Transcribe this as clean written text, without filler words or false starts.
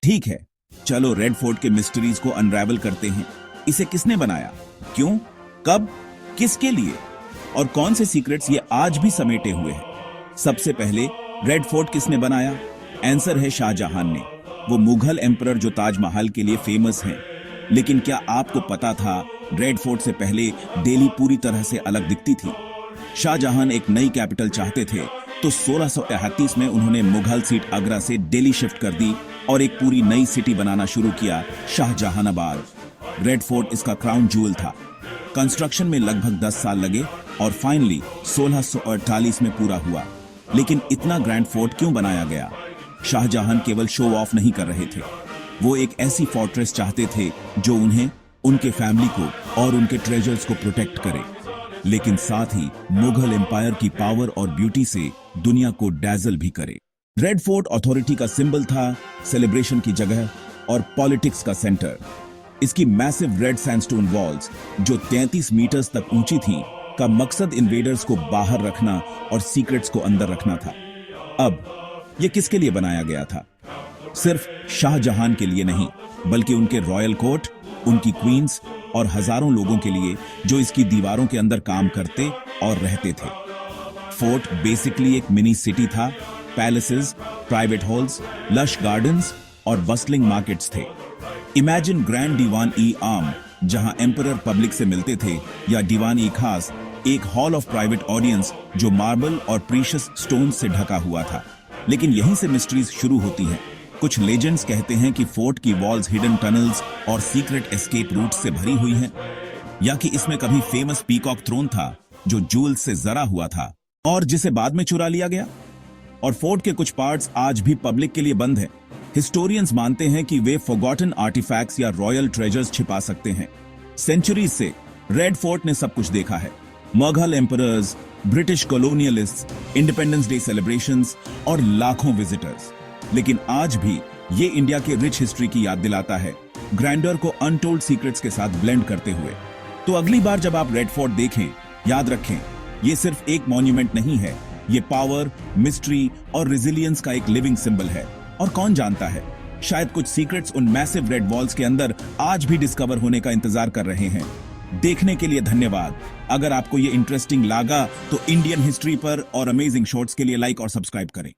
ठीक है, चलो रेड फोर्ट के मिस्ट्रीज को अनरावल करते हैं। इसे किसने बनाया, क्यों, कब, किसके लिए और कौन से सीक्रेट्स ये आज भी समेटे हुए हैं। सबसे पहले रेड फोर्ट किसने बनाया? आंसर है शाहजहां ने। वो मुगल एम्परर जो ताजमहल के लिए फेमस हैं। लेकिन क्या आपको पता था रेड फोर्ट से पहले दिल्ली पूरी तरह से अलग दिखती थी। शाहजहां एक नई कैपिटल चाहते थे तो 1633 में उन्होंने मुगल सीट आगरा से दिल्ली शिफ्ट कर दी और एक पूरी नई सिटी बनाना शुरू किया, शाहजहानाबाद। रेड फोर्ट इसका क्राउन जूल था। कंस्ट्रक्शन में लगभग 10 साल लगे और फाइनली 1648 में पूरा हुआ। लेकिन इतना ग्रैंड फोर्ट क्यों बनाया गया? शाहजहां केवल शो ऑफ नहीं कर रहे थे, वो एक ऐसी फोर्ट्रेस चाहते थे जो उन्हें, उनके फैमिली को और उनके ट्रेजर्स को प्रोटेक्ट करे, लेकिन साथ ही मुगल एम्पायर की पावर और ब्यूटी से दुनिया को डैजल भी करे। रेड फोर्ट अथॉरिटी का सिंबल था, सेलिब्रेशन की जगह और पॉलिटिक्स का सेंटर। इसकी मैसिव रेड सैंडस्टोन वॉल्स जो 33 मीटर्स तक ऊंची थीं, का मकसद इन्वेडर्स को बाहर रखना और सीक्रेट्स को अंदर रखना था। अब यह किसके लिए बनाया गया था? सिर्फ शाहजहां के लिए नहीं, बल्कि उनके रॉयल कोर्ट, उनकी क्वींस और हजारों लोगों के लिए जो इसकी दीवारों के अंदर काम करते और रहते थे। फोर्ट बेसिकली एक मिनी सिटी था। Palaces, private halls, lush gardens और बस्लिंग मार्केट्स थे। इमेजिन ग्रैंड दीवान ई आम जहां एम्परर पब्लिक से मिलते थे, या दीवान ई खास, एक हॉल ऑफ प्राइवेट ऑडियंस जो मार्बल और प्रीशियस स्टोन से ढका हुआ था। लेकिन यहीं से मिस्ट्रीज शुरू होती हैं। कुछ लेजेंड्स कहते हैं कि फोर्ट की वॉल्स हिडन टनल्स और सीक्रेट एस्केप रूट से भरी हुई हैं, या कि इसमें कभी फेमस पीकॉक थ्रोन था जो जूल्स से जरा हुआ था और जिसे बाद में चुरा लिया गया। और फोर्ट के कुछ पार्ट्स आज भी पब्लिक के लिए बंद हैं। हिस्टोरियंस मानते हैं कि वे फॉरगॉटन आर्टिफैक्ट्स या रॉयल ट्रेजर्स छिपा सकते हैं। सेंचुरीज से रेड फोर्ट ने सब कुछ देखा है, Mughal emperors, British colonialists, independence day celebrations और लाखों विजिटर्स। लेकिन आज भी ये इंडिया के रिच हिस्ट्री की याद दिलाता है, ग्रैंडर को अनटोल्ड सीक्रेट्स के साथ ब्लेंड करते हुए। तो अगली बार जब आप रेड फोर्ट देखें, याद रखें, ये सिर्फ एक मॉन्यूमेंट नहीं है, ये पावर, मिस्ट्री और रेजिलियंस का एक लिविंग सिंबल है। और कौन जानता है, शायद कुछ सीक्रेट्स उन मैसिव रेड वॉल्स के अंदर आज भी डिस्कवर होने का इंतजार कर रहे हैं। देखने के लिए धन्यवाद। अगर आपको ये इंटरेस्टिंग लगा तो इंडियन हिस्ट्री पर और अमेजिंग शॉर्ट्स के लिए लाइक और सब्सक्राइब करें।